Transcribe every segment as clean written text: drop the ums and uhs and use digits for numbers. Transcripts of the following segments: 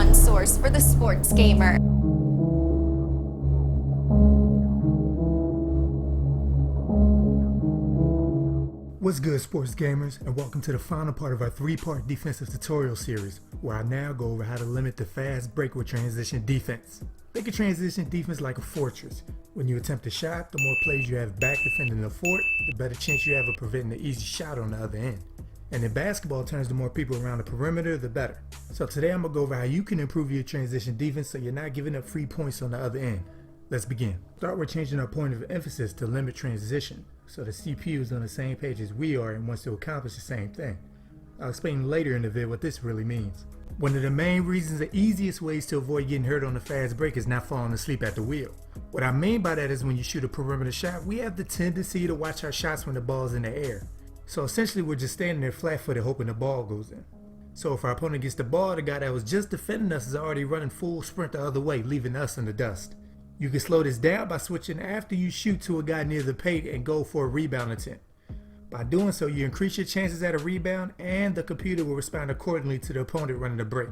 #1 source for the sports gamer. What's good, sports gamers, and welcome to the final part of our 3-part defensive tutorial series, where I now go over how to limit the fast break with transition defense. Think of transition defense like a fortress. When you attempt a shot, the more players you have back defending the fort, the better chance you have of preventing the easy shot on the other end. And in basketball terms, the more people around the perimeter, the better. So today I'm going to go over how you can improve your transition defense so you're not giving up free points on the other end. Let's begin. Start with changing our point of emphasis to limit transition, so the CPU is on the same page as we are and wants to accomplish the same thing. I'll explain later in the video what this really means. One of the main reasons, the easiest ways to avoid getting hurt on the fast break is not falling asleep at the wheel. What I mean by that is when you shoot a perimeter shot, we have the tendency to watch our shots when the ball is in the air. So essentially we're just standing there flat-footed hoping the ball goes in. So if our opponent gets the ball, the guy that was just defending us is already running full sprint the other way, leaving us in the dust. You can slow this down by switching after you shoot to a guy near the paint and go for a rebound attempt. By doing so, you increase your chances at a rebound and the computer will respond accordingly to the opponent running the break.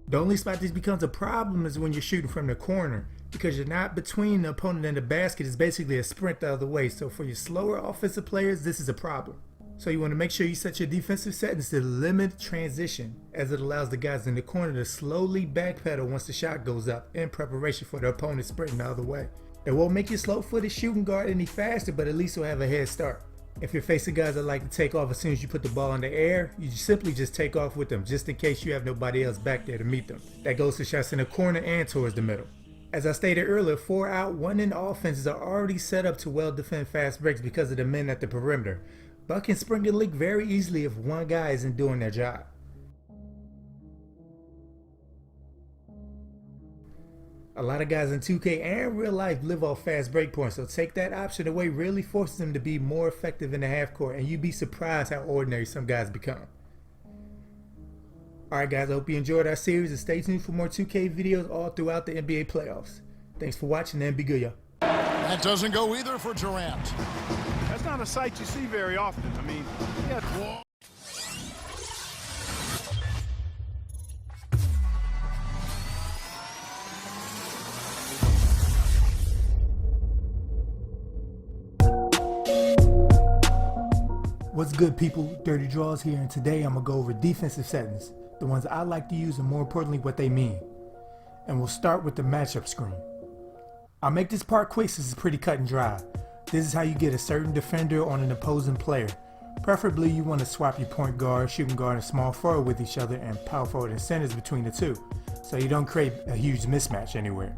The only spot this becomes a problem is when you're shooting from the corner, because you're not between the opponent and the basket. It's basically a sprint the other way. So for your slower offensive players, this is a problem. So you want to make sure you set your defensive settings to limit transition, as it allows the guys in the corner to slowly backpedal once the shot goes up in preparation for the opponent sprinting the other way. It won't make your slow-footed shooting guard any faster, but at least you'll have a head start. If you're facing guys that like to take off as soon as you put the ball in the air, you simply just take off with them just in case you have nobody else back there to meet them. That goes to shots in the corner and towards the middle. As I stated earlier, 4 out, 1 in offenses are already set up to well defend fast breaks because of the men at the perimeter. But can spring a leak very easily if one guy isn't doing their job. A lot of guys in 2K and real life live off fast break points, so take that option away really forces them to be more effective in the half court, and you'd be surprised how ordinary some guys become. Alright guys, I hope you enjoyed our series and stay tuned for more 2K videos all throughout the NBA playoffs. Thanks for watching and be good, y'all. That doesn't go either for Durant. That's not a sight you see very often. I mean, yeah. What's good, people? Dirty Draws here, and today I'm going to go over defensive settings, the ones I like to use and more importantly what they mean. And we'll start with the matchup screen. I'll make this part quick since it's pretty cut and dry. This is how you get a certain defender on an opposing player. Preferably you want to swap your point guard, shooting guard, and small forward with each other and power forward and centers between the two, so you don't create a huge mismatch anywhere.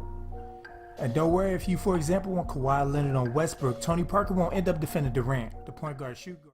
And don't worry if you, for example, want Kawhi Leonard on Westbrook, Tony Parker won't end up defending Durant, the point guard shoot guard.